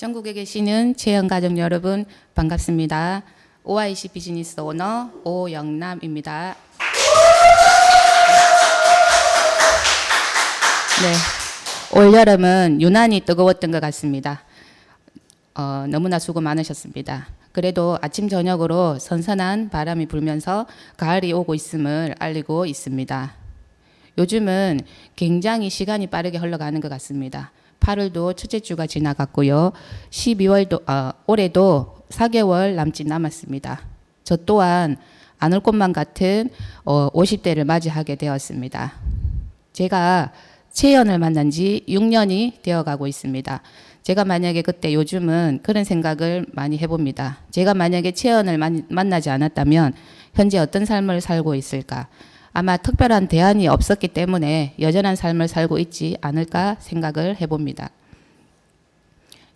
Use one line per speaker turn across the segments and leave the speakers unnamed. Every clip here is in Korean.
전국에 계시는 채연가족 여러분 반갑습니다. OIC 비즈니스 오너 오영남입니다. 네, 올여름은 유난히 뜨거웠던 것 같습니다. 너무나 수고 많으셨습니다. 그래도 아침 저녁으로 선선한 바람이 불면서 가을이 오고 있음을 알리고 있습니다. 요즘은 굉장히 시간이 빠르게 흘러가는 것 같습니다. 8월도 첫째 주가 지나갔고요. 12월도 올해도 4개월 남짓 남았습니다. 저 또한 안 올 것만 같은 50대를 맞이하게 되었습니다. 제가 채연을 만난 지 6년이 되어가고 있습니다. 제가 만약에 그때 요즘은 그런 생각을 많이 해봅니다. 제가 만약에 채연을 만나지 않았다면 현재 어떤 삶을 살고 있을까? 아마 특별한 대안이 없었기 때문에 여전한 삶을 살고 있지 않을까 생각을 해봅니다.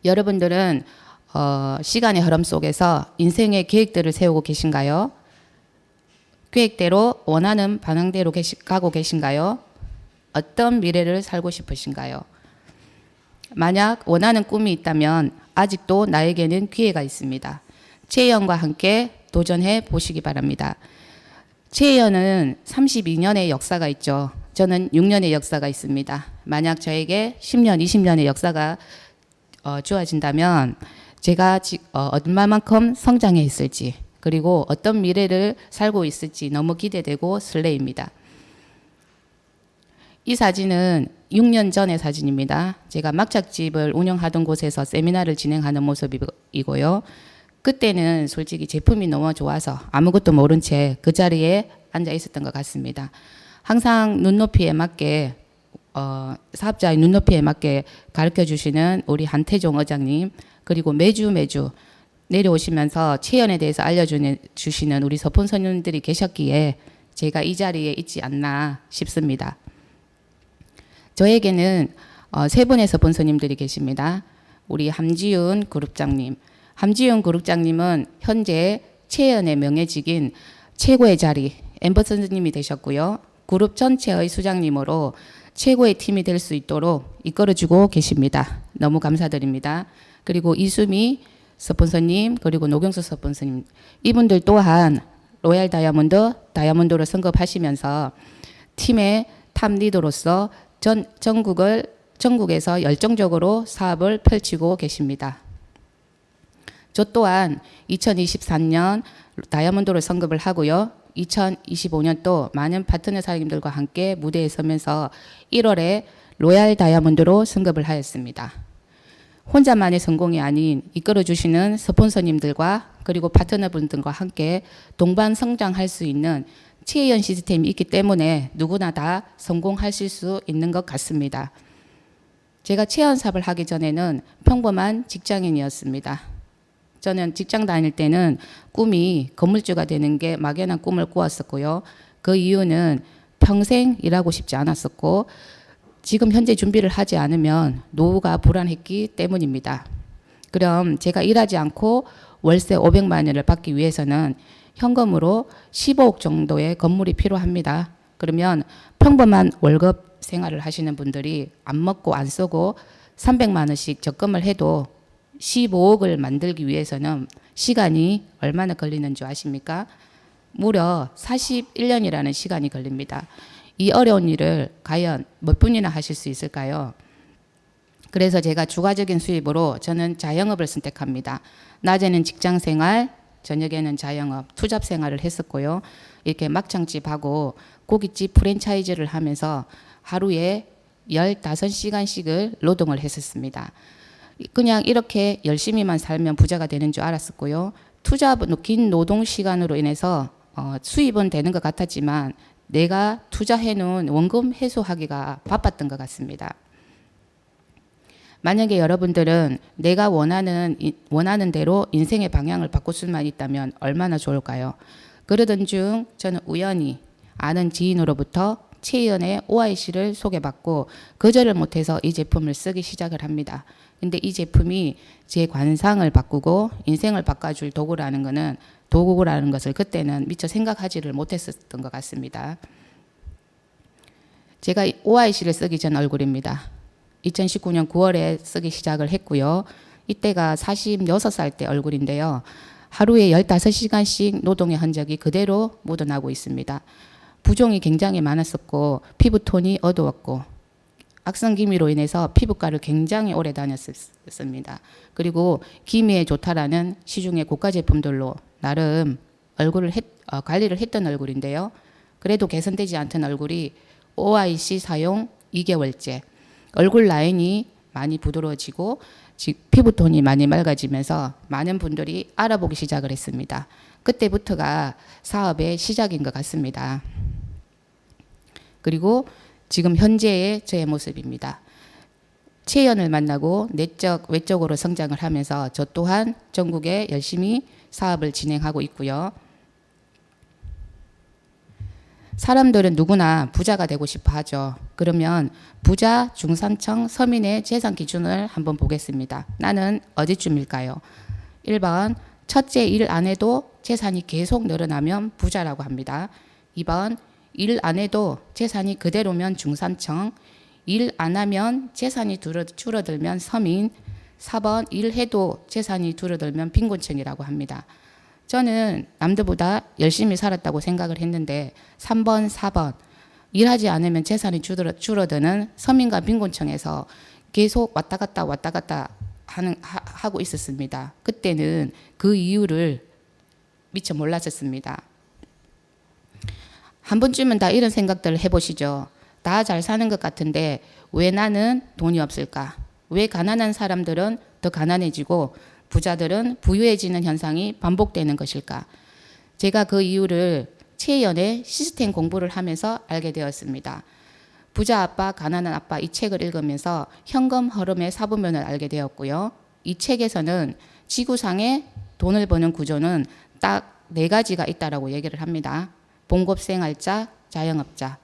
여러분들은 시간의 흐름 속에서 인생의 계획들을 세우고 계신가요? 계획대로 원하는 방향대로 가고 계신가요? 어떤 미래를 살고 싶으신가요? 만약 원하는 꿈이 있다면 아직도 나에게는 기회가 있습니다. 채연과 함께 도전해 보시기 바랍니다. 채연은 32년의 역사가 있죠. 저는 6년의 역사가 있습니다. 만약 저에게 10년, 20년의 역사가 주어진다면 제가 얼마만큼 성장해 있을지 그리고 어떤 미래를 살고 있을지 너무 기대되고 설레입니다. 이 사진은 6년 전의 사진입니다. 제가 막창집을 운영하던 곳에서 세미나를 진행하는 모습이고요. 그때는 솔직히 제품이 너무 좋아서 아무것도 모른 채 그 자리에 앉아 있었던 것 같습니다. 항상 눈높이에 맞게 사업자의 눈높이에 맞게 가르쳐 주시는 우리 한태종 의장님 그리고 매주 내려오시면서 채연에 대해서 알려주시는 우리 스폰서님들이 계셨기에 제가 이 자리에 있지 않나 싶습니다. 저에게는 세 분의 스폰서님들이 계십니다. 우리 함지윤 그룹장님. 함지윤 그룹장님은 현재 채연의 명예직인 최고의 자리 앰버서더님이 되셨고요. 그룹 전체의 수장님으로 최고의 팀이 될 수 있도록 이끌어주고 계십니다. 너무 감사드립니다. 그리고 이수미 스폰서님 그리고 노경수 스폰서님 이분들 또한 로얄 다이아몬드로 승급하시면서 팀의 탑 리더로서 전국에서 열정적으로 사업을 펼치고 계십니다. 저 또한 2023년 다이아몬드로 승급을 하고요. 2025년도 많은 파트너 사장님들과 함께 무대에 서면서 1월에 로얄 다이아몬드로 승급을 하였습니다. 혼자만의 성공이 아닌 이끌어주시는 스폰서님들과 그리고 파트너분들과 함께 동반 성장할 수 있는 채연 시스템이 있기 때문에 누구나 다 성공하실 수 있는 것 같습니다. 제가 채연 사업을 하기 전에는 평범한 직장인이었습니다. 저는 직장 다닐 때는 꿈이 건물주가 되는 게 막연한 꿈을 꾸었었고요. 그 이유는 평생 일하고 싶지 않았었고 지금 현재 준비를 하지 않으면 노후가 불안했기 때문입니다. 그럼 제가 일하지 않고 월세 500만 원을 받기 위해서는 현금으로 15억 정도의 건물이 필요합니다. 그러면 평범한 월급 생활을 하시는 분들이 안 먹고 안 쓰고 300만 원씩 적금을 해도 15억을 만들기 위해서는 시간이 얼마나 걸리는 줄 아십니까? 무려 41년이라는 시간이 걸립니다. 이 어려운 일을 과연 몇 분이나 하실 수 있을까요? 그래서 제가 주가적인 수입으로 저는 자영업을 선택합니다. 낮에는 직장 생활, 저녁에는 자영업, 투잡 생활을 했었고요. 이렇게 막창집하고 고깃집 프랜차이즈를 하면서 하루에 15시간씩을 노동을 했었습니다. 그냥 이렇게 열심히만 살면 부자가 되는 줄 알았었고요. 긴 노동 시간으로 인해서 수입은 되는 것 같았지만 내가 투자해놓은 원금 회수하기가 바빴던 것 같습니다. 만약에 여러분들은 내가 원하는 대로 인생의 방향을 바꿀 수만 있다면 얼마나 좋을까요? 그러던 중 저는 우연히 아는 지인으로부터 채연의 OIC를 소개받고 거절을 못해서 이 제품을 쓰기 시작을 합니다. 근데 이 제품이 제 관상을 바꾸고 인생을 바꿔줄 도구라는 것을 그때는 미처 생각하지를 못했었던 것 같습니다. 제가 OIC를 쓰기 전 얼굴입니다. 2019년 9월에 쓰기 시작을 했고요. 이때가 46살 때 얼굴인데요. 하루에 15시간씩 노동의 흔적이 그대로 묻어나고 있습니다. 부종이 굉장히 많았었고 피부톤이 어두웠고 악성 기미로 인해서 피부과를 굉장히 오래 다녔습니다. 그리고 기미에 좋다라는 시중의 고가 제품들로 나름 얼굴을 관리를 했던 얼굴인데요. 그래도 개선되지 않던 얼굴이 OIC 사용 2개월째 얼굴 라인이 많이 부드러워지고 피부톤이 많이 맑아지면서 많은 분들이 알아보기 시작을 했습니다. 그때부터가 사업의 시작인 것 같습니다. 그리고 지금 현재의 저의 모습입니다. 채연을 만나고 내적, 외적으로 성장을 하면서 저 또한 전국에 열심히 사업을 진행하고 있고요. 사람들은 누구나 부자가 되고 싶어 하죠. 그러면 부자, 중산층, 서민의 재산 기준을 한번 보겠습니다. 나는 어디쯤일까요? 1번, 첫째 일 안 해도 재산이 계속 늘어나면 부자라고 합니다. 2번, 일 안 해도 재산이 그대로면 중산층, 일 안 하면 재산이 줄어들면 서민, 4번, 일해도 재산이 줄어들면 빈곤층이라고 합니다. 저는 남들보다 열심히 살았다고 생각을 했는데 3번, 4번 일하지 않으면 재산이 줄어드는 서민과 빈곤층에서 계속 왔다 갔다 하고 있었습니다. 그때는 그 이유를 미처 몰랐었습니다. 한 번쯤은 다 이런 생각들을 해보시죠. 다 잘 사는 것 같은데 왜 나는 돈이 없을까? 왜 가난한 사람들은 더 가난해지고 부자들은 부유해지는 현상이 반복되는 것일까? 제가 그 이유를 채연의 시스템 공부를 하면서 알게 되었습니다. 부자 아빠, 가난한 아빠 이 책을 읽으면서 현금 흐름의 사부면을 알게 되었고요. 이 책에서는 지구상의 돈을 버는 구조는 딱 4가지가 있다라고 얘기를 합니다. 봉급생활자, 자영업자,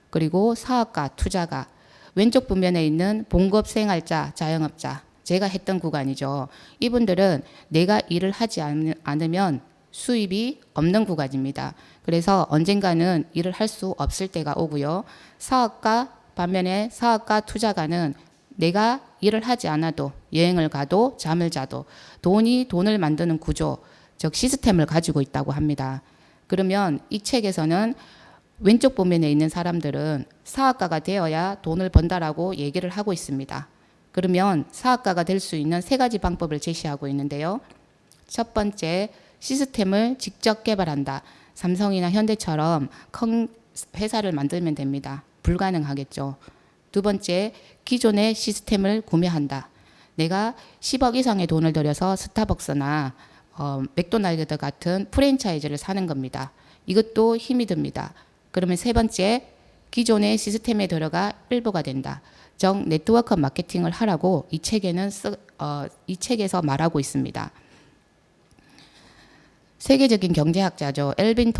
그리고 사업가, 투자가. 왼쪽 부면에 있는 봉급생활자, 자영업자. 제가 했던 구간이죠. 이분들은 내가 일을 하지 않으면 수입이 없는 구간입니다. 그래서 언젠가는 일을 할 수 없을 때가 오고요. 사업가, 반면에 사업가, 투자가는 내가 일을 하지 않아도 여행을 가도 잠을 자도 돈을 만드는 구조, 즉 시스템을 가지고 있다고 합니다. 그러면 이 책에서는 왼쪽 부면에 있는 사람들은 사업가가 되어야 돈을 번다라고 얘기를 하고 있습니다. 그러면 사업가가 될 수 있는 3가지 방법을 제시하고 있는데요. 첫 번째, 시스템을 직접 개발한다. 삼성이나 현대처럼 큰 회사를 만들면 됩니다. 불가능하겠죠. 두 번째, 기존의 시스템을 구매한다. 내가 10억 이상의 돈을 들여서 스타벅스나 맥도날드 같은 프랜차이즈를 사는 겁니다. 이것도 힘이 듭니다. 그러면 세 번째, 기존의 시스템에 들어가 일부가 된다. 즉 네트워크 마케팅을 하라고 이 책에서 말하고 있습니다. 세계적인 경제학자죠. 엘빈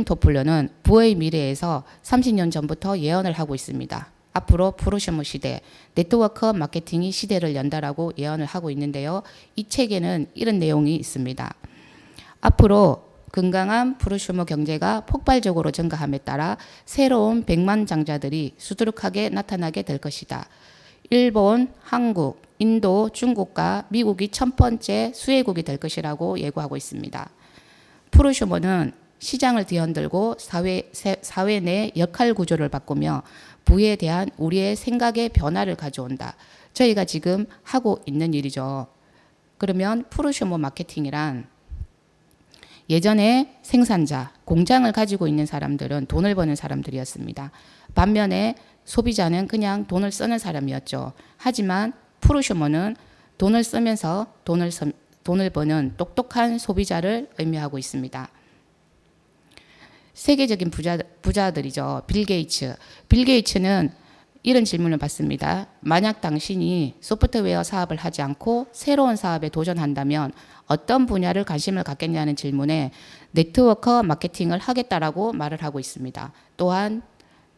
토플러는 부의 미래에서 30년 전부터 예언을 하고 있습니다. 앞으로 프로슈머 시대, 네트워크 마케팅이 시대를 연다라고 예언을 하고 있는데요. 이 책에는 이런 내용이 있습니다. 앞으로 건강한 프로슈머 경제가 폭발적으로 증가함에 따라 새로운 백만장자들이 수두룩하게 나타나게 될 것이다. 일본, 한국, 인도, 중국과 미국이 첫 번째 수혜국이 될 것이라고 예고하고 있습니다. 프로슈머는 시장을 뒤흔들고 사회 내 역할 구조를 바꾸며 부에 대한 우리의 생각의 변화를 가져온다. 저희가 지금 하고 있는 일이죠. 그러면 프로슈머 마케팅이란 예전에 생산자, 공장을 가지고 있는 사람들은 돈을 버는 사람들이었습니다. 반면에 소비자는 그냥 돈을 쓰는 사람이었죠. 하지만 프로슈머는 돈을 쓰면서 돈을 버는 똑똑한 소비자를 의미하고 있습니다. 세계적인 부자들이죠. 빌 게이츠는 이런 질문을 받습니다. 만약 당신이 소프트웨어 사업을 하지 않고 새로운 사업에 도전한다면 어떤 분야를 관심을 갖겠냐는 질문에 네트워크 마케팅을 하겠다라고 말을 하고 있습니다. 또한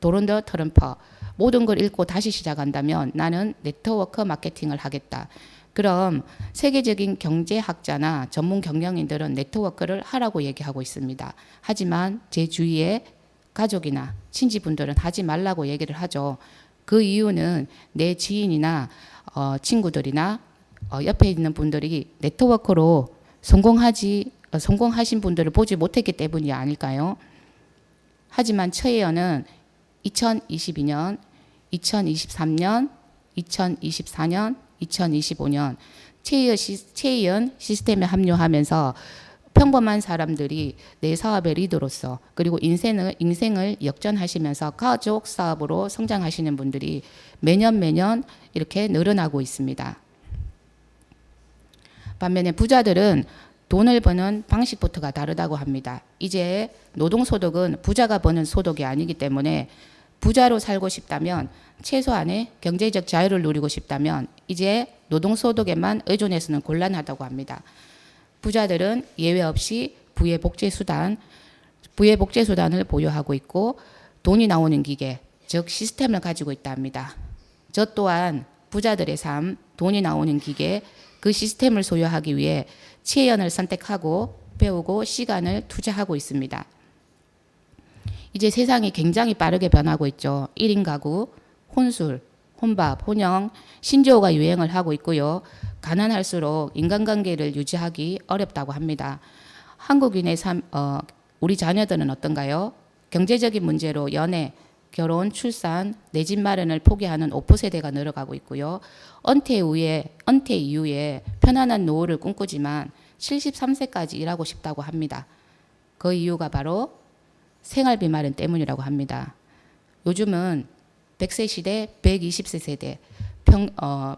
도널드 트럼프, 모든 걸 읽고 다시 시작한다면 나는 네트워크 마케팅을 하겠다. 그럼 세계적인 경제학자나 전문 경영인들은 네트워크를 하라고 얘기하고 있습니다. 하지만 제 주위에 가족이나 친지분들은 하지 말라고 얘기를 하죠. 그 이유는 내 지인이나 친구들이나 옆에 있는 분들이 네트워크로 성공하신 분들을 보지 못했기 때문이 아닐까요? 하지만 최혜연은 2022년, 2023년, 2024년, 2025년 최혜연 시스템에 합류하면서 평범한 사람들이 내 사업의 리더로서 그리고 인생을 역전하시면서 가족 사업으로 성장하시는 분들이 매년 이렇게 늘어나고 있습니다. 반면에 부자들은 돈을 버는 방식부터가 다르다고 합니다. 이제 노동소득은 부자가 버는 소득이 아니기 때문에 부자로 살고 싶다면 최소한의 경제적 자유를 누리고 싶다면 이제 노동소득에만 의존해서는 곤란하다고 합니다. 부자들은 예외 없이 부의 복제수단을 보유하고 있고 돈이 나오는 기계, 즉 시스템을 가지고 있다 합니다. 저 또한 부자들의 삶, 돈이 나오는 기계, 그 시스템을 소유하기 위해 최혜연을 선택하고 배우고 시간을 투자하고 있습니다. 이제 세상이 굉장히 빠르게 변하고 있죠. 1인 가구, 혼술, 혼밥, 혼영, 신조어가 유행을 하고 있고요. 가난할수록 인간관계를 유지하기 어렵다고 합니다. 한국인의 우리 자녀들은 어떤가요? 경제적인 문제로 연애, 결혼, 출산, 내 집 마련을 포기하는 오프 세대가 늘어가고 있고요. 은퇴 이후에 편안한 노후를 꿈꾸지만 73세까지 일하고 싶다고 합니다. 그 이유가 바로 생활비 마련 때문이라고 합니다. 요즘은 100세 시대, 120세 세대,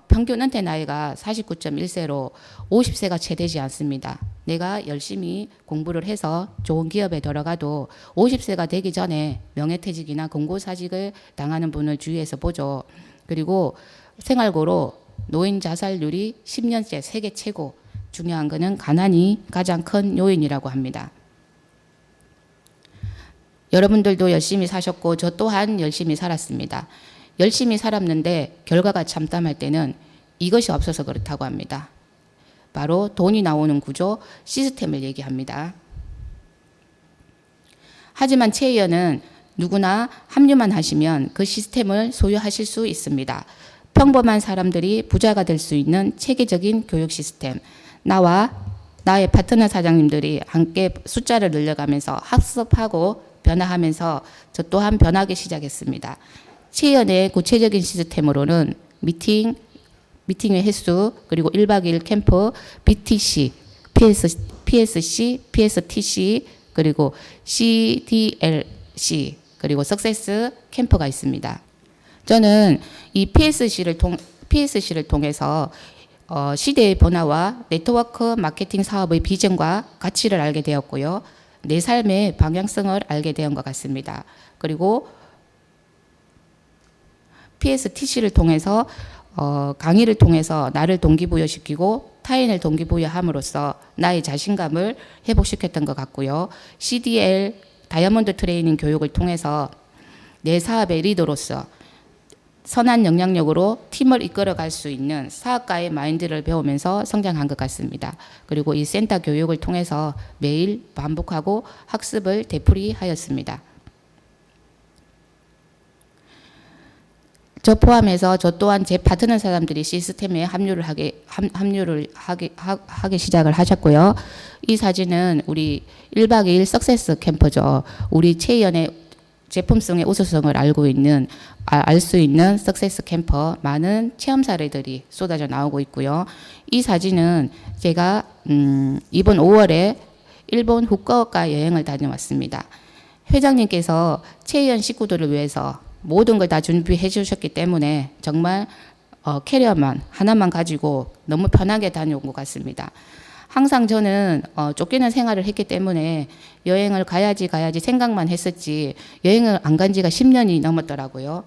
평균 은퇴 나이가 49.1세로 50세가 채 되지 않습니다. 내가 열심히 공부를 해서 좋은 기업에 들어가도 50세가 되기 전에 명예퇴직이나 공고사직을 당하는 분을 주위에서 보죠. 그리고 생활고로 노인 자살률이 10년째 세계 최고. 중요한 것은 가난이 가장 큰 요인이라고 합니다. 여러분들도 열심히 사셨고 저 또한 열심히 살았습니다. 열심히 살았는데 결과가 참담할 때는 이것이 없어서 그렇다고 합니다. 바로 돈이 나오는 구조, 시스템을 얘기합니다. 하지만 최혜연은 누구나 합류만 하시면 그 시스템을 소유하실 수 있습니다. 평범한 사람들이 부자가 될 수 있는 체계적인 교육 시스템, 나와 나의 파트너 사장님들이 함께 숫자를 늘려가면서 학습하고 변화하면서 저 또한 변하기 시작했습니다. 최혜연의 구체적인 시스템으로는 미팅의 횟수, 그리고 1박 2일 캠프, BTC, PSC, PSTC, 그리고 CDLC, 그리고 석세스 캠프가 있습니다. 저는 이 PSC를 통해서 시대의 변화와 네트워크 마케팅 사업의 비전과 가치를 알게 되었고요. 내 삶의 방향성을 알게 된 것 같습니다. 그리고 PSTC를 통해서 강의를 통해서 나를 동기부여시키고 타인을 동기부여함으로써 나의 자신감을 회복시켰던 것 같고요. CDL 다이아몬드 트레이닝 교육을 통해서 내 사업의 리더로서 선한 영향력으로 팀을 이끌어갈 수 있는 사업가의 마인드를 배우면서 성장한 것 같습니다. 그리고 이 센터 교육을 통해서 매일 반복하고 학습을 되풀이하였습니다. 저 포함해서 저 또한 제 파트너 사람들이 시스템에 합류를 하기 시작을 하셨고요. 이 사진은 우리 1박 2일 석세스 캠퍼죠. 우리 최혜연의 제품성의 우수성을 알 수 있는 석세스 캠퍼, 많은 체험 사례들이 쏟아져 나오고 있고요. 이 사진은 제가 이번 5월에 일본 후쿠오카 여행을 다녀왔습니다. 회장님께서 최혜연 식구들을 위해서 모든 걸 다 준비해 주셨기 때문에 정말 캐리어만 하나만 가지고 너무 편하게 다녀온 것 같습니다. 항상 저는 쫓기는 생활을 했기 때문에 여행을 가야지 생각만 했었지 여행을 안 간 지가 10년이 넘었더라고요.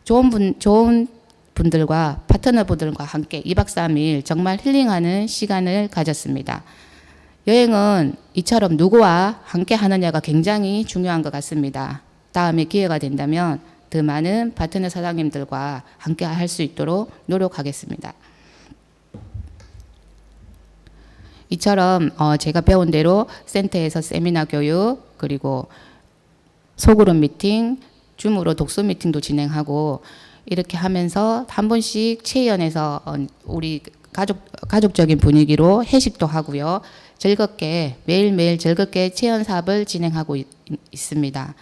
좋은 분들과 파트너분들과 함께 2박 3일 정말 힐링하는 시간을 가졌습니다. 여행은 이처럼 누구와 함께 하느냐가 굉장히 중요한 것 같습니다. 다음에 기회가 된다면 더 많은 파트너 사장님들과 함께 할 수 있도록 노력하겠습니다. 이처럼 제가 배운 대로 센터에서 세미나 교육, 그리고 소그룹 미팅, 줌으로 독서 미팅도 진행하고 이렇게 하면서 한 번씩 체연에서 우리 가족적인 분위기로 회식도 하고요. 즐겁게 매일매일 즐겁게 체연 사업을 진행하고 있습니다.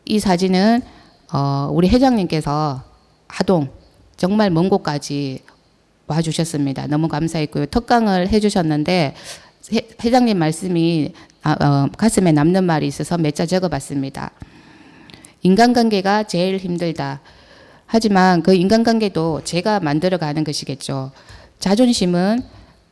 이 사진은 우리 회장님께서 하동 정말 먼 곳까지 와주셨습니다. 너무 감사했고요. 특강을 해주셨는데 회장님 말씀이 가슴에 남는 말이 있어서 몇 자 적어봤습니다. 인간관계가 제일 힘들다. 하지만 그 인간관계도 제가 만들어가는 것이겠죠. 자존심은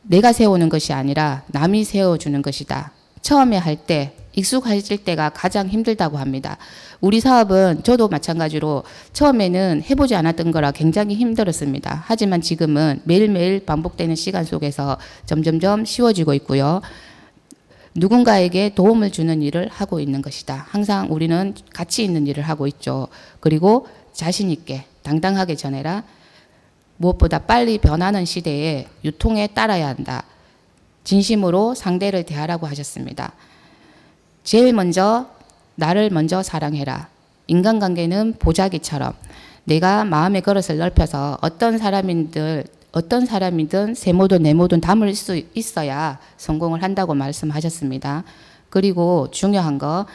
내가 세우는 것이 아니라 남이 세워주는 것이다. 처음에 할 때, 익숙해질 때가 가장 힘들다고 합니다. 우리 사업은 저도 마찬가지로 처음에는 해보지 않았던 거라 굉장히 힘들었습니다. 하지만 지금은 매일매일 반복되는 시간 속에서 점점점 쉬워지고 있고요. 누군가에게 도움을 주는 일을 하고 있는 것이다. 항상 우리는 가치 있는 일을 하고 있죠. 그리고 자신 있게 당당하게 전해라. 무엇보다 빨리 변하는 시대에 유통에 따라야 한다. 진심으로 상대를 대하라고 하셨습니다. 제일 먼저 나를 먼저 사랑해라. 인간관계는 보자기처럼 내가 마음의 그릇을 넓혀서 어떤 사람이든 세모든 네모든 담을 수 있어야 성공을 한다고 말씀하셨습니다. 그리고 중요한 거,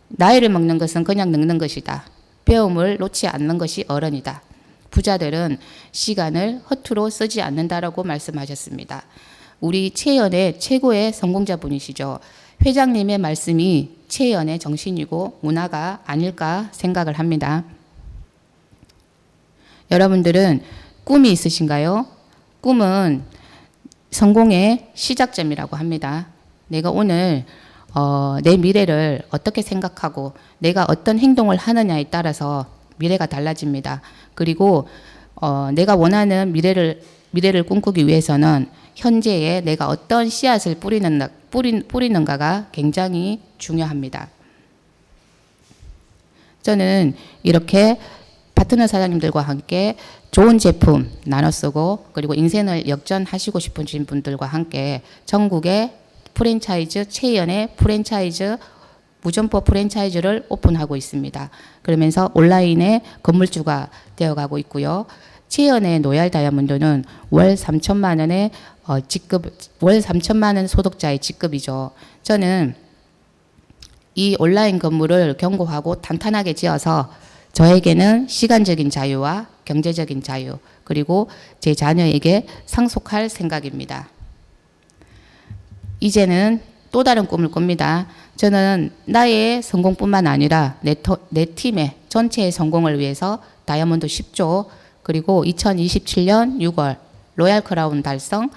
나이를 먹는 것은 그냥 늙는 것이다. 배움을 놓지 않는 것이 어른이다. 부자들은 시간을 허투루 쓰지 않는다라고 말씀하셨습니다. 우리 체연의 최고의 성공자분이시죠. 회장님의 말씀이 체연의 정신이고 문화가 아닐까 생각을 합니다. 여러분들은 꿈이 있으신가요? 꿈은 성공의 시작점이라고 합니다. 내가 오늘 내 미래를 어떻게 생각하고 내가 어떤 행동을 하느냐에 따라서 미래가 달라집니다. 그리고 내가 원하는 미래를 꿈꾸기 위해서는 현재에 내가 어떤 씨앗을 뿌리는가가 굉장히 중요합니다. 저는 이렇게 파트너 사장님들과 함께 좋은 제품 나눠 쓰고 그리고 인생을 역전하시고 싶으신 분들과 함께 전국의 프랜차이즈, 체연의 프랜차이즈, 무점포 프랜차이즈를 오픈하고 있습니다. 그러면서 온라인의 건물주가 되어가고 있고요. 체연의 노얄 다이아몬드는 월 3천만 원의 월 3천만 원 소득자의 직급이죠. 저는 이 온라인 건물을 견고하고 탄탄하게 지어서 저에게는 시간적인 자유와 경제적인 자유, 그리고 제 자녀에게 상속할 생각입니다. 이제는 또 다른 꿈을 꿉니다. 저는 나의 성공뿐만 아니라 내 팀의 전체의 성공을 위해서 다이아몬드 10조, 그리고 2027년 6월 로얄 크라운 달성,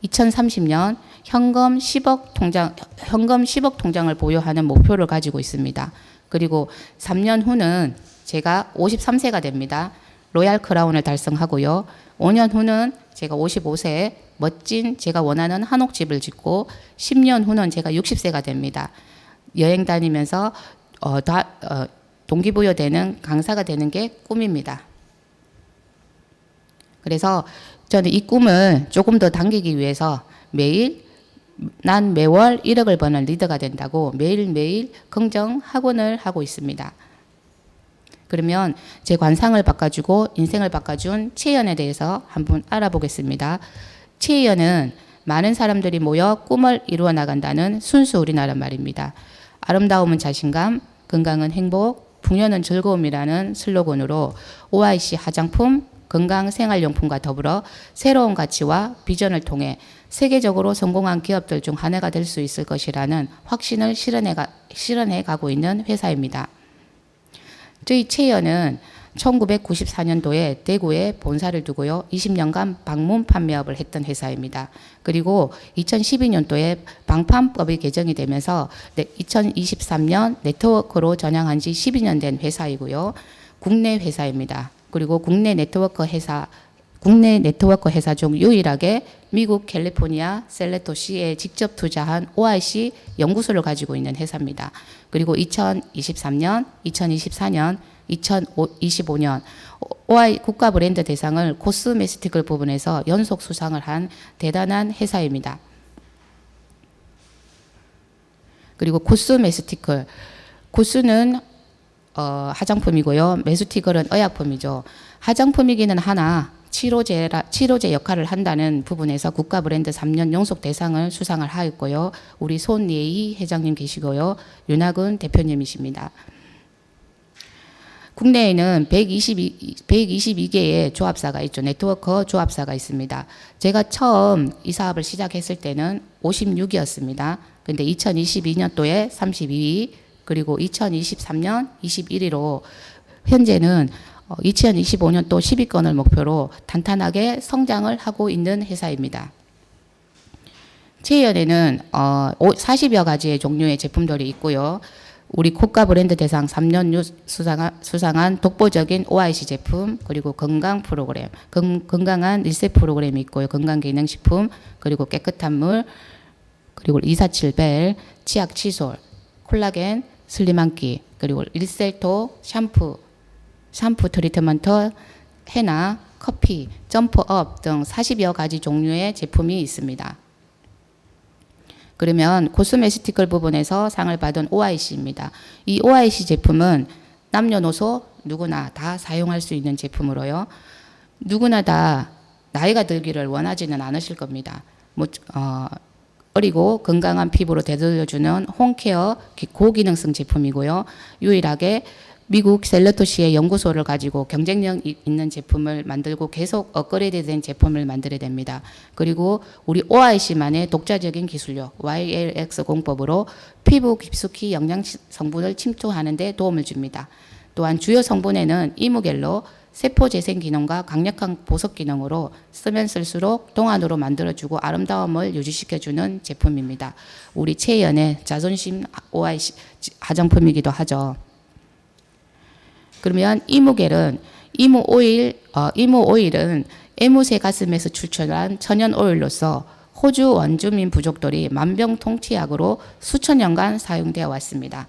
2030년 현금 10억 통장을 보유하는 목표를 가지고 있습니다. 그리고 3년 후는 제가 53세가 됩니다. 로얄 크라운을 달성하고요. 5년 후는 제가 55세에 멋진 제가 원하는 한옥집을 짓고 10년 후는 제가 60세가 됩니다. 여행 다니면서 동기부여되는 강사가 되는 게 꿈입니다. 그래서 저는 이 꿈을 조금 더 당기기 위해서 난 매월 1억을 버는 리더가 된다고 매일매일 긍정 학원을 하고 있습니다. 그러면 제 관상을 바꿔주고 인생을 바꿔준 체연에 대해서 한번 알아보겠습니다. 체연은 많은 사람들이 모여 꿈을 이루어 나간다는 순수 우리나라 말입니다. 아름다움은 자신감, 건강은 행복, 풍요는 즐거움이라는 슬로건으로 OIC 화장품, 건강생활용품과 더불어 새로운 가치와 비전을 통해 세계적으로 성공한 기업들 중 하나가 될 수 있을 것이라는 확신을 실현해 가고 있는 회사입니다. 저희 체연은 1994년도에 대구에 본사를 두고요. 20년간 방문 판매업을 했던 회사입니다. 그리고 2012년도에 방판법이 개정이 되면서 2023년 네트워크로 전향한 지 12년 된 회사이고요. 국내 회사입니다. 그리고 국내 네트워크 회사 중 유일하게 미국 캘리포니아 셀레토시에 직접 투자한 OIC 연구소를 가지고 있는 회사입니다. 그리고 2023년, 2024년, 2025년 OI 국가 브랜드 대상을 코스메티컬 부분에서 연속 수상을 한 대단한 회사입니다. 그리고 코스메티컬, 코스는 화장품이고요. 메스티걸은 의약품이죠. 화장품이기는 하나 치료제 역할을 한다는 부분에서 국가 브랜드 3년 연속 대상을 수상을 하였고요. 우리 손예희 회장님 계시고요. 윤학은 대표님이십니다. 국내에는 122개의 조합사가 있죠. 네트워크 조합사가 있습니다. 제가 처음 이 사업을 시작했을 때는 56이었습니다. 근데 2022년도에 32위, 그리고 2023년 21위로 현재는 2025년도 10위권을 목표로 탄탄하게 성장을 하고 있는 회사입니다. 체이언에는 40여 가지의 종류의 제품들이 있고요. 우리 국가 브랜드 대상 3년 수상한 독보적인 OIC 제품, 그리고 건강 프로그램, 건강한 리셋 프로그램이 있고요. 건강기능식품, 그리고 깨끗한 물, 그리고 247벨, 치약 칫솔, 콜라겐, 슬림한끼, 그리고 일셀토, 샴푸 트리트먼트, 헤나, 커피, 점프업 등 40여 가지 종류의 제품이 있습니다. 그러면 코스메티컬 부분에서 상을 받은 OIC입니다. 이 OIC 제품은 남녀노소 누구나 다 사용할 수 있는 제품으로요. 누구나 다 나이가 들기를 원하지는 않으실 겁니다. 어리고 건강한 피부로 되돌려주는 홈케어 고기능성 제품이고요. 유일하게 미국 셀러토시의 연구소를 가지고 경쟁력 있는 제품을 만들고 계속 업그레이드된 제품을 만들어야 됩니다. 그리고 우리 OIC만의 독자적인 기술력 YLX 공법으로 피부 깊숙이 영양 성분을 침투하는 데 도움을 줍니다. 또한 주요 성분에는 이무겔로 세포 재생 기능과 강력한 보습 기능으로 쓰면 쓸수록 동안으로 만들어주고 아름다움을 유지시켜주는 제품입니다. 우리 체이언의 자존심 OIC 화장품이기도 하죠. 그러면 이무오일은 에무새 가슴에서 출처한 천연 오일로서 호주 원주민 부족들이 만병통치약으로 수천 년간 사용되어 왔습니다.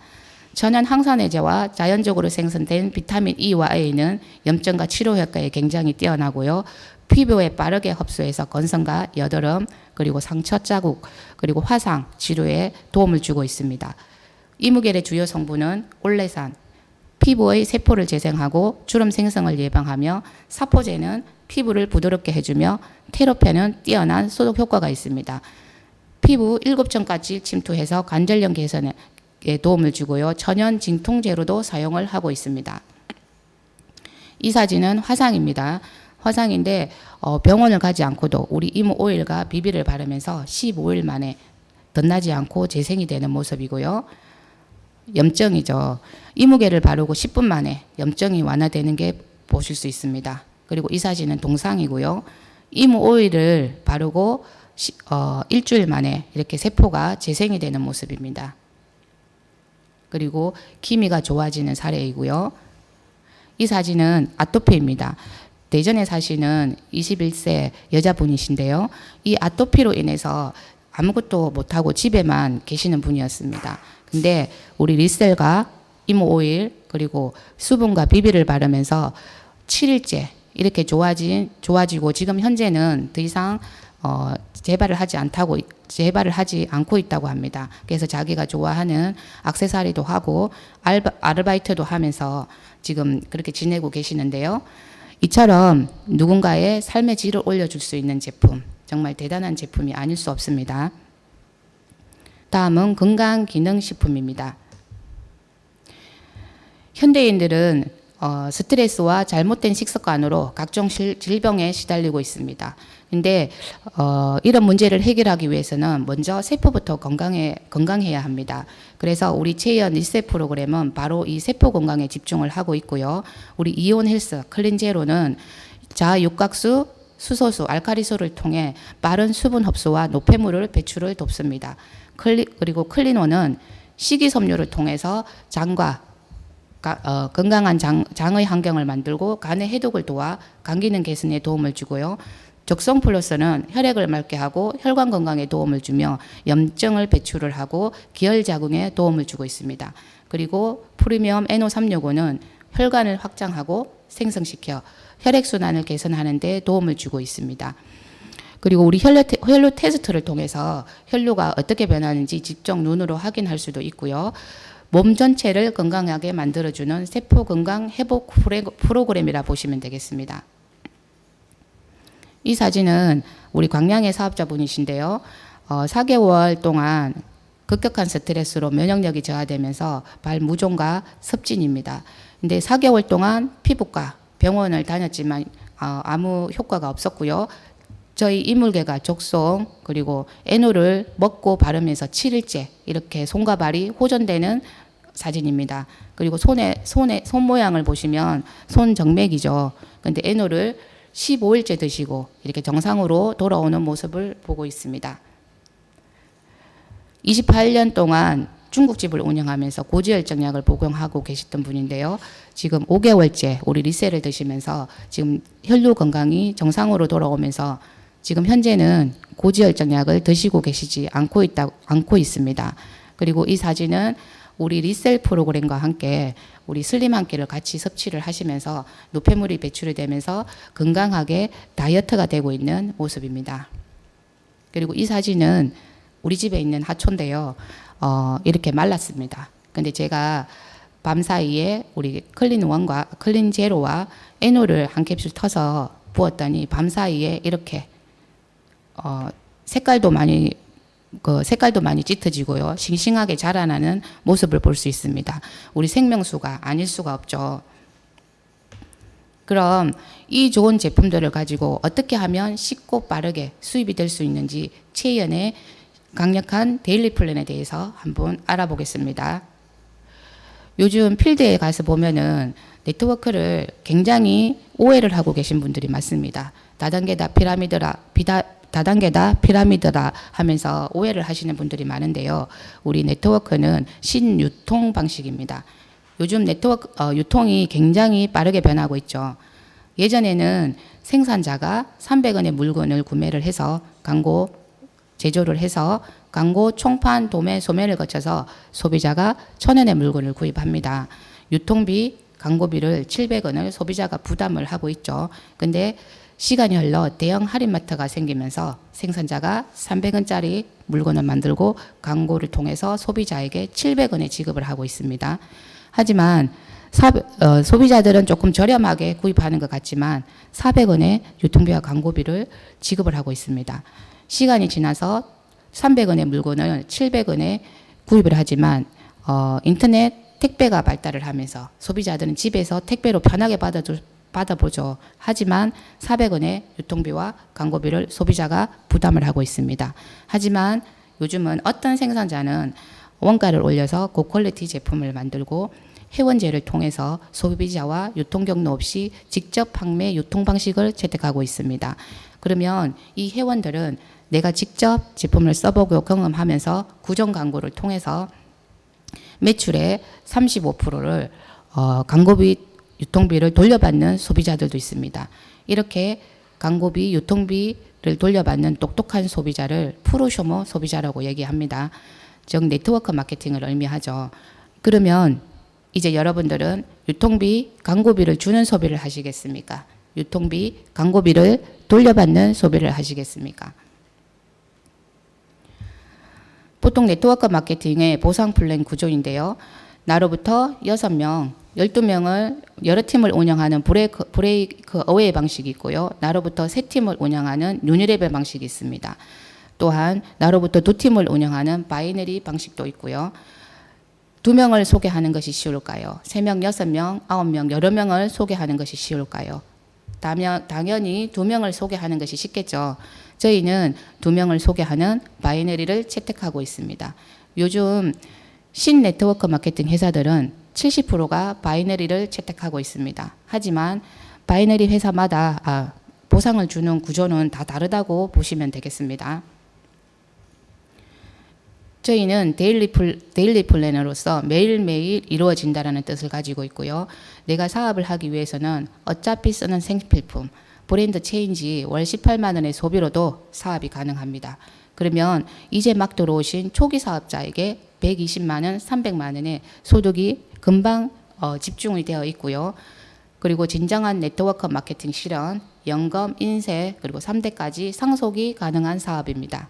천연 항산화제와 자연적으로 생성된 비타민 E와 A는 염증과 치료 효과에 굉장히 뛰어나고요. 피부에 빠르게 흡수해서 건성과 여드름, 그리고 상처 자국, 그리고 화상 치료에 도움을 주고 있습니다. 이무겔의 주요 성분은 올레산, 피부의 세포를 재생하고 주름 생성을 예방하며 사포제는 피부를 부드럽게 해주며 테로펜은 뛰어난 소독 효과가 있습니다. 피부 7층까지 침투해서 관절염 개선에 도움을 주고요. 천연 진통제로도 사용을 하고 있습니다. 이 사진은 화상입니다. 화상인데 병원을 가지 않고도 우리 이무 오일과 비비를 바르면서 15일 만에 덧나지 않고 재생이 되는 모습이고요. 염증이죠. 이무겔을 바르고 10분 만에 염증이 완화되는 게 보실 수 있습니다. 그리고 이 사진은 동상이고요. 이무 오일을 바르고 일주일 만에 이렇게 세포가 재생이 되는 모습입니다. 그리고 기미가 좋아지는 사례이고요. 이 사진은 아토피입니다. 대전에 사시는 21세 여자분이신데요. 이 아토피로 인해서 아무것도 못하고 집에만 계시는 분이었습니다. 근데 우리 리셀과 이무 오일 그리고 수분과 비비를 바르면서 7일째 이렇게 좋아지고 지금 현재는 더 이상 재발을 하지 않고 있다고 합니다. 그래서 자기가 좋아하는 액세서리도 하고 아르바이트도 하면서 지금 그렇게 지내고 계시는데요. 이처럼 누군가의 삶의 질을 올려줄 수 있는 제품, 정말 대단한 제품이 아닐 수 없습니다. 다음은 건강기능식품입니다. 현대인들은 스트레스와 잘못된 식습관으로 각종 질병에 시달리고 있습니다. 근데 이런 문제를 해결하기 위해서는 먼저 세포부터 건강해야 합니다. 그래서 우리 체이언 리셋 프로그램은 바로 이 세포 건강에 집중을 하고 있고요. 우리 이온 헬스 클린제로는 자육각수, 수소수, 알칼리수를 통해 빠른 수분 흡수와 노폐물을 배출을 돕습니다. 그리고 클리노는 식이섬유를 통해서 장과 건강한 장의 환경을 만들고 간의 해독을 도와 간 기능 개선에 도움을 주고요. 적성 플러스는 혈액을 맑게 하고 혈관 건강에 도움을 주며 염증을 배출을 하고 기혈 자궁에 도움을 주고 있습니다. 그리고 프리미엄 NO365는 혈관을 확장하고 생성시켜 혈액순환을 개선하는 데 도움을 주고 있습니다. 그리고 우리 혈류 테스트를 통해서 혈류가 어떻게 변하는지 직접 눈으로 확인할 수도 있고요. 몸 전체를 건강하게 만들어주는 세포 건강 회복 프로그램이라 보시면 되겠습니다. 이 사진은 우리 광양의 사업자분이신데요. 4개월 동안 급격한 스트레스로 면역력이 저하되면서 발무종과 습진입니다. 근데 4개월 동안 피부과 병원을 다녔지만 아무 효과가 없었고요. 저희 이물개가 적송 그리고 애노를 먹고 바르면서 7일째 이렇게 손과 발이 호전되는 사진입니다. 그리고 손 모양을 보시면 손 정맥이죠. 근데 애노를 15일째 드시고 이렇게 정상으로 돌아오는 모습을 보고 있습니다. 28년 동안 중국집을 운영하면서 고지혈증약을 복용하고 계셨던 분인데요. 지금 5개월째 우리 리셀을 드시면서 지금 혈류 건강이 정상으로 돌아오면서 지금 현재는 고지혈증약을 드시고 계시지 않고 있습니다. 그리고 이 사진은 우리 리셀 프로그램과 함께 우리 슬림 한 끼를 같이 섭취를 하시면서 노폐물이 배출이 되면서 건강하게 다이어트가 되고 있는 모습입니다. 그리고 이 사진은 우리 집에 있는 하초인데요. 이렇게 말랐습니다. 근데 제가 밤사이에 우리 클린원과 클린제로와 애노를 한 캡슐 터서 부었더니 밤사이에 이렇게 색깔도 많이 짙어지고요. 싱싱하게 자라나는 모습을 볼 수 있습니다. 우리 생명수가 아닐 수가 없죠. 그럼 이 좋은 제품들을 가지고 어떻게 하면 쉽고 빠르게 수입이 될 수 있는지 최연의 강력한 데일리 플랜에 대해서 한번 알아보겠습니다. 요즘 필드에 가서 보면은 네트워크를 굉장히 오해를 하고 계신 분들이 많습니다. 다단계다 피라미드라 하면서 오해를 하시는 분들이 많은데요. 우리 네트워크는 신유통 방식입니다. 요즘 네트워크 유통이 굉장히 빠르게 변하고 있죠. 예전에는 생산자가 300원의 물건을 구매를 해서 광고 제조를 해서 광고 총판 도매 소매를 거쳐서 소비자가 1,000원의 물건을 구입합니다. 유통비 광고비를 700원을 소비자가 부담을 하고 있죠. 근데 시간이 흘러 대형 할인마트가 생기면서 생산자가 300원짜리 물건을 만들고 광고를 통해서 소비자에게 700원에 지급을 하고 있습니다. 하지만 소비자들은 조금 저렴하게 구입하는 것 같지만 400원의 유통비와 광고비를 지급을 하고 있습니다. 시간이 지나서 300원의 물건을 700원에 구입을 하지만 인터넷 택배가 발달을 하면서 소비자들은 집에서 택배로 편하게 받아보죠. 하지만 400원의 유통비와 광고비를 소비자가 부담을 하고 있습니다. 하지만 요즘은 어떤 생산자는 원가를 올려서 고퀄리티 제품을 만들고 회원제를 통해서 소비자와 유통 경로 없이 직접 판매 유통 방식을 채택하고 있습니다. 그러면 이 회원들은 내가 직접 제품을 써보고 경험하면서 구정 광고를 통해서 매출의 35%를 광고비, 유통비를 돌려받는 소비자들도 있습니다. 이렇게 광고비, 유통비를 돌려받는 똑똑한 소비자를 프로쇼머 소비자라고 얘기합니다. 즉 네트워크 마케팅을 의미하죠. 그러면 이제 여러분들은 유통비, 광고비를 주는 소비를 하시겠습니까? 유통비, 광고비를 돌려받는 소비를 하시겠습니까? 보통 네트워크 마케팅의 보상 플랜 구조인데요. 나로부터 6명, 12명을 여러 팀을 운영하는 브레이크 어웨이 방식이 있고요. 나로부터 3팀을 운영하는 유니레벨 방식이 있습니다. 또한 나로부터 2팀을 운영하는 바이너리 방식도 있고요. 2명을 소개하는 것이 쉬울까요? 3명, 6명, 9명, 여러 명을 소개하는 것이 쉬울까요? 당연히 2명을 소개하는 것이 쉽겠죠. 저희는 2명을 소개하는 바이너리를 채택하고 있습니다. 요즘 신네트워크 마케팅 회사들은 70%가 바이너리를 채택하고 있습니다. 하지만 바이너리 회사마다 보상을 주는 구조는 다 다르다고 보시면 되겠습니다. 저희는 데일리 플래너로서 매일매일 이루어진다는 뜻을 가지고 있고요. 내가 사업을 하기 위해서는 어차피 쓰는 생필품, 브랜드 체인지 월 18만 원의 소비로도 사업이 가능합니다. 그러면 이제 막 들어오신 초기 사업자에게 120만 원, 300만 원의 소득이 금방 집중이 되어 있고요. 그리고 진정한 네트워크 마케팅 실현, 연금, 인쇄, 그리고 3대까지 상속이 가능한 사업입니다.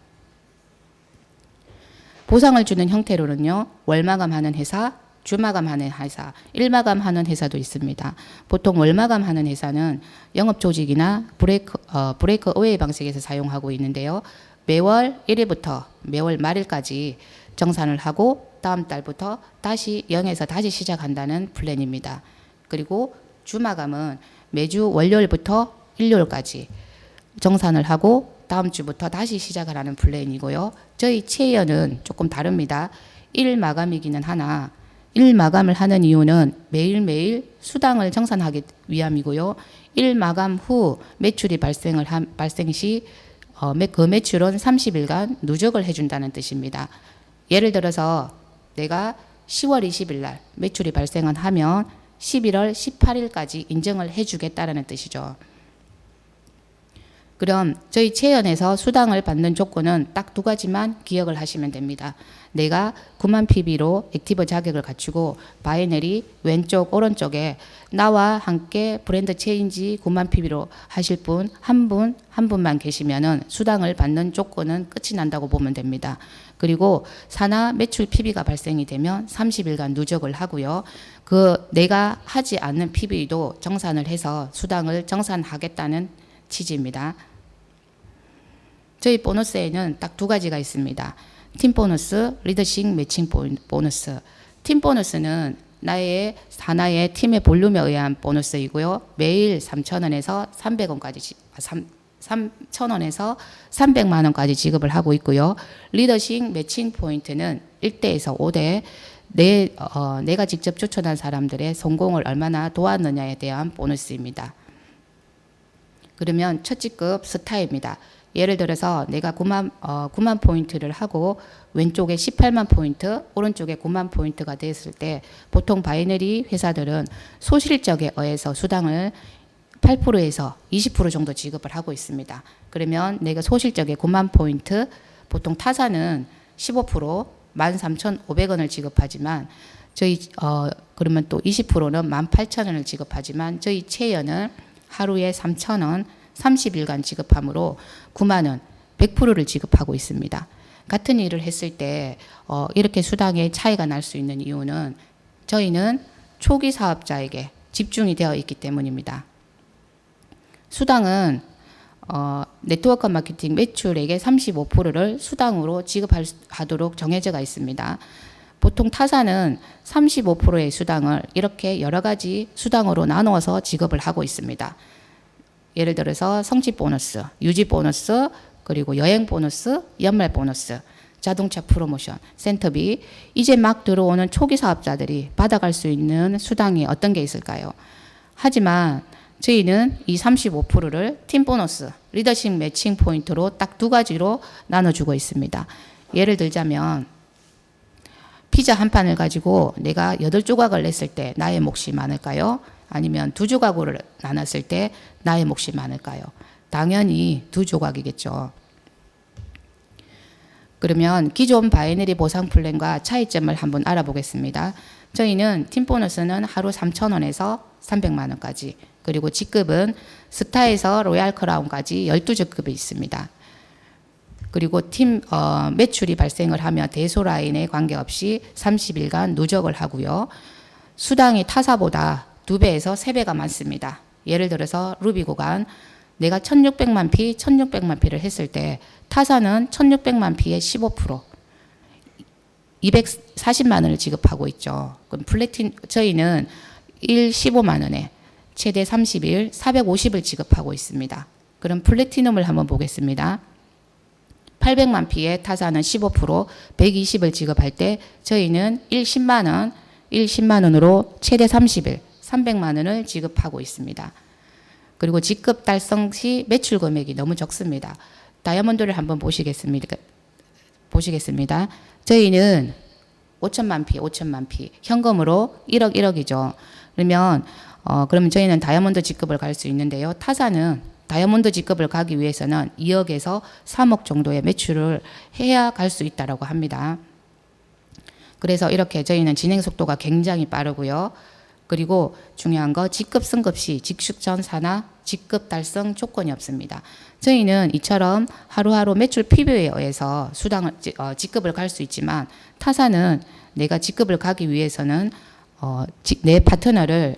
보상을 주는 형태로는요. 월마감하는 회사, 주마감하는 회사, 일마감하는 회사도 있습니다. 보통 월마감하는 회사는 영업 조직이나 브레이크 어웨이 방식에서 사용하고 있는데요. 매월 1일부터 매월 말일까지 정산을 하고 다음 달부터 다시 0에서 다시 시작한다는 플랜입니다. 그리고 주마감은 매주 월요일부터 일요일까지 정산을 하고 다음 주부터 다시 시작을 하는 플랜이고요. 저희 체이어는 조금 다릅니다. 1마감이기는 하나 1마감을 하는 이유는 매일매일 수당을 정산하기 위함이고요. 1마감 후 매출이 발생 시 그 매출은 30일간 누적을 해준다는 뜻입니다. 예를 들어서 내가 10월 20일 날 매출이 발생을 하면 11월 18일까지 인정을 해주겠다라는 뜻이죠. 그럼 저희 체연에서 수당을 받는 조건은 딱 2가지만 기억을 하시면 됩니다. 내가 9만 PB로 액티브 자격을 갖추고 바이너리 왼쪽 오른쪽에 나와 함께 브랜드 체인지 9만 PB로 하실 분 한 분만 계시면은 수당을 받는 조건은 끝이 난다고 보면 됩니다. 그리고 산하 매출 PB가 발생이 되면 30일간 누적을 하고요. 그 내가 하지 않는 PB도 정산을 해서 수당을 정산하겠다는 취지입니다. 저희 보너스에는 딱 2가지가 있습니다. 팀 보너스, 리더십 매칭 보너스. 팀 보너스는 나의 산하의 팀의 볼륨에 의한 보너스이고요. 매일 3,000원에서 300원까지 3,000원에서 300만 원까지 지급을 하고 있고요. 리더십 매칭 포인트는 1대에서 5대 내가 직접 추천한 사람들의 성공을 얼마나 도왔느냐에 대한 보너스입니다. 그러면 첫 직급 스타입니다. 예를 들어서 내가 9만 포인트를 하고 왼쪽에 18만 포인트, 오른쪽에 9만 포인트가 됐을 때 보통 바이너리 회사들은 소실적에 의해서 수당을 8%에서 20% 정도 지급을 하고 있습니다. 그러면 내가 소실적에 9만 포인트, 보통 타사는 15% 13,500원을 지급하지만 저희 그러면 또 20%는 18,000원을 지급하지만 저희 체연은 하루에 3,000원 30일간 지급함으로 9만 원 100%를 지급하고 있습니다. 같은 일을 했을 때 이렇게 수당의 차이가 날 수 있는 이유는 저희는 초기 사업자에게 집중이 되어 있기 때문입니다. 수당은 네트워크 마케팅 매출액의 35%를 수당으로 지급하도록 정해져 있습니다. 보통 타사는 35%의 수당을 이렇게 여러 가지 수당으로 나누어서 지급을 하고 있습니다. 예를 들어서 성취 보너스, 유지 보너스, 그리고 여행 보너스, 연말 보너스, 자동차 프로모션, 센터비. 이제 막 들어오는 초기 사업자들이 받아갈 수 있는 수당이 어떤 게 있을까요? 하지만 저희는 이 35%를 팀 보너스, 리더십 매칭 포인트로 딱 2가지로 나눠주고 있습니다. 예를 들자면 피자 한 판을 가지고 내가 8조각을 냈을 때 나의 몫이 많을까요? 아니면 2조각으로 나눴을 때 나의 몫이 많을까요? 당연히 2조각이겠죠. 그러면 기존 바이너리 보상 플랜과 차이점을 한번 알아보겠습니다. 저희는 팀 보너스는 하루 3,000원에서 300만 원까지, 그리고 직급은 스타에서 로얄 크라운까지 12직급이 있습니다. 그리고 팀 매출이 발생을 하며 대소 라인에 관계없이 30일간 누적을 하고요. 수당이 타사보다 2배에서 3배가 많습니다. 예를 들어서 루비 구간 내가 1600만 피, 1600만 피를 했을 때 타사는 1600만 피의 15% 240만 원을 지급하고 있죠. 그럼 저희는 15만 원에 최대 30일 450을 지급하고 있습니다. 그럼 플래티넘을 한번 보겠습니다. 800만 피의 타사는 15% 120을 지급할 때 저희는 10만 원으로 최대 30일 300만 원을 지급하고 있습니다. 그리고 직급 달성 시 매출 금액이 너무 적습니다. 다이아몬드를 한번 보시겠습니다. 저희는 5천만 피 현금으로 1억이죠. 그러면 저희는 다이아몬드 직급을 갈 수 있는데요. 타사는 다이아몬드 직급을 가기 위해서는 2억에서 3억 정도의 매출을 해야 갈 수 있다라고 합니다. 그래서 이렇게 저희는 진행 속도가 굉장히 빠르고요. 그리고 중요한 거 직급 승급 시 직축전 산하 직급 달성 조건이 없습니다. 저희는 이처럼 하루하루 매출 PB에 의해서 직급을 갈 수 있지만 타사는 내가 직급을 가기 위해서는 내 파트너를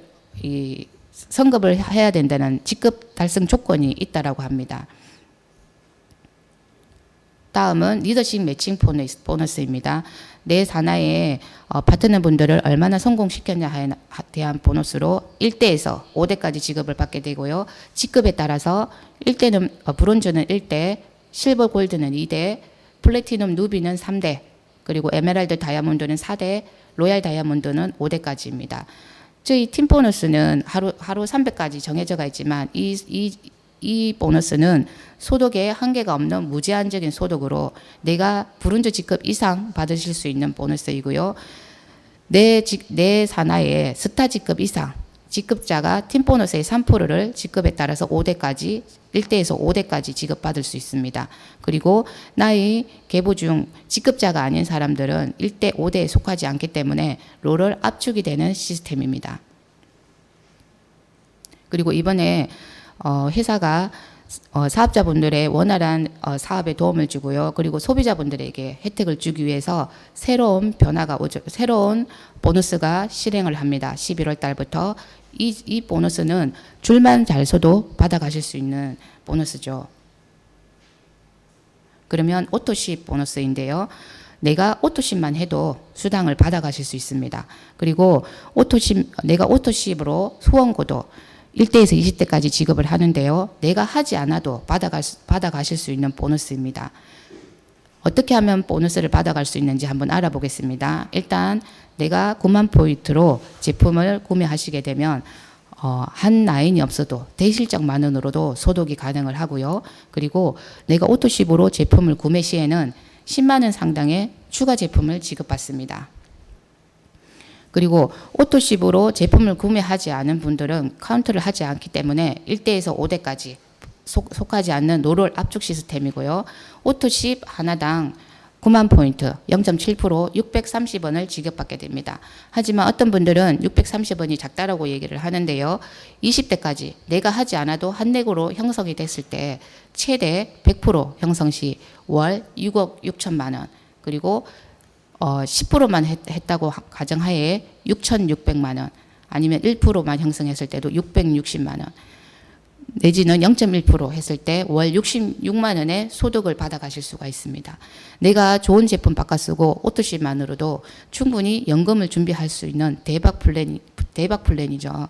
선급을 해야 된다는 직급 달성 조건이 있다라고 합니다. 다음은 리더십 매칭 보너스입니다. 내 산하의 파트너분들을 얼마나 성공시켰냐에 대한 보너스로 1대에서 5대까지 지급을 받게 되고요. 직급에 따라서 1대는 브론즈는 1대, 실버 골드는 2대, 플래티넘 누비는 3대, 그리고 에메랄드 다이아몬드는 4대, 로얄 다이아몬드는 5대까지입니다. 저희 팀 보너스는 하루 300까지 정해져가 있지만 이 보너스는 소득에 한계가 없는 무제한적인 소득으로 내가 브론즈 직급 이상 받으실 수 있는 보너스이고요. 내 산하의 스타 직급 이상 직급자가 팀 보너스의 3%를 직급에 따라서 5대까지 1대에서 5대까지 지급받을 수 있습니다. 그리고 나의 계보 중 직급자가 아닌 사람들은 1대 5대에 속하지 않기 때문에 롤을 압축이 되는 시스템입니다. 그리고 이번에 회사가 사업자분들의 원활한 사업에 도움을 주고요. 그리고 소비자분들에게 혜택을 주기 위해서 새로운 변화가 오죠. 새로운 보너스가 실행을 합니다. 11월 달부터 이 보너스는 줄만 잘 서도 받아가실 수 있는 보너스죠. 그러면 오토십 보너스인데요. 내가 오토십만 해도 수당을 받아가실 수 있습니다. 그리고 내가 오토십으로 후원고도 1대에서 20대까지 지급을 하는데요. 내가 하지 않아도 받아가실 수 있는 보너스입니다. 어떻게 하면 보너스를 받아갈 수 있는지 한번 알아보겠습니다. 일단 내가 9만 포인트로 제품을 구매하시게 되면 한 라인이 없어도 대실적만 원으로도 소득이 가능을 하고요. 그리고 내가 오토십으로 제품을 구매 시에는 10만 원 상당의 추가 제품을 지급받습니다. 그리고 오토십으로 제품을 구매하지 않은 분들은 카운트를 하지 않기 때문에 1대에서 5대까지 속하지 않는 노럴 압축 시스템이고요. 오토십 하나당 9만 포인트 0.7% 630원을 지급받게 됩니다. 하지만 어떤 분들은 630원이 작다라고 얘기를 하는데요. 20대까지 내가 하지 않아도 한내고로 형성이 됐을 때 최대 100% 형성 시 월 6억 6천만 원, 그리고 10%만 했다고 가정하에 6,600만 원, 아니면 1%만 형성했을 때도 660만 원, 내지는 0.1% 했을 때 월 66만 원의 소득을 받아가실 수가 있습니다. 내가 좋은 제품 바꿔 쓰고 오토십만으로도 충분히 연금을 준비할 수 있는 대박 플랜이죠.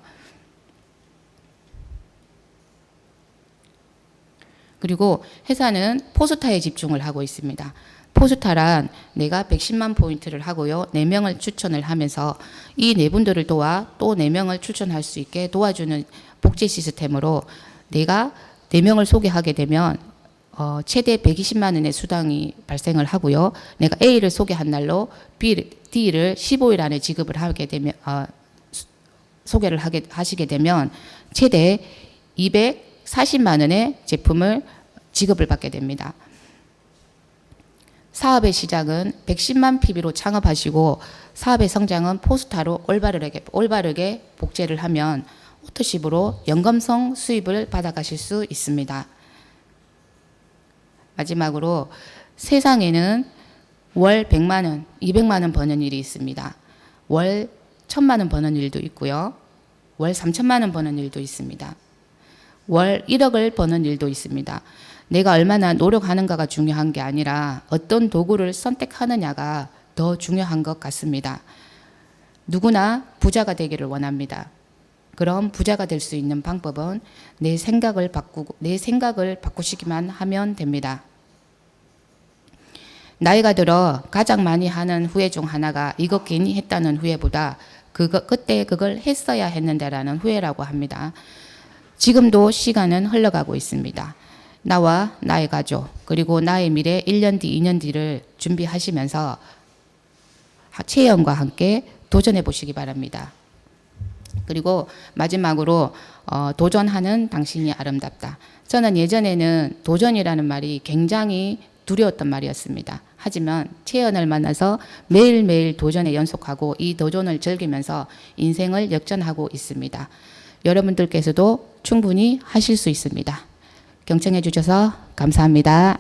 그리고 회사는 포스타에 집중을 하고 있습니다. 포스타란 내가 110만 포인트를 하고요. 4명을 추천을 하면서 이 4분들을 도와 또 4명을 추천할 수 있게 도와주는 복지 시스템으로 내가 4명을 소개하게 되면 최대 120만 원의 수당이 발생을 하고요. 내가 A를 소개한 날로 D를 15일 안에 지급을 하게 되면 소개를 하시게 되면 최대 240만 원의 제품을 지급을 받게 됩니다. 사업의 시작은 110만 PB로 창업하시고 사업의 성장은 포스타로 올바르게 복제를 하면 오토십으로 연금성 수입을 받아가실 수 있습니다. 마지막으로 세상에는 월 100만 원, 200만 원 버는 일이 있습니다. 월 1000만 원 버는 일도 있고요. 월 3천만 원 버는 일도 있습니다. 월 1억을 버는 일도 있습니다. 내가 얼마나 노력하는가가 중요한 게 아니라 어떤 도구를 선택하느냐가 더 중요한 것 같습니다. 누구나 부자가 되기를 원합니다. 그럼 부자가 될 수 있는 방법은 내 생각을 바꾸시기만 하면 됩니다. 나이가 들어 가장 많이 하는 후회 중 하나가 이거 괜히 했다는 후회보다 그때 그걸 했어야 했는데라는 후회라고 합니다. 지금도 시간은 흘러가고 있습니다. 나와 나의 가족 그리고 나의 미래 1년 뒤 2년 뒤를 준비하시면서 체험과 함께 도전해 보시기 바랍니다. 그리고 마지막으로 도전하는 당신이 아름답다. 저는 예전에는 도전이라는 말이 굉장히 두려웠던 말이었습니다. 하지만 채연을 만나서 매일매일 도전에 연속하고 이 도전을 즐기면서 인생을 역전하고 있습니다. 여러분들께서도 충분히 하실 수 있습니다. 경청해 주셔서 감사합니다.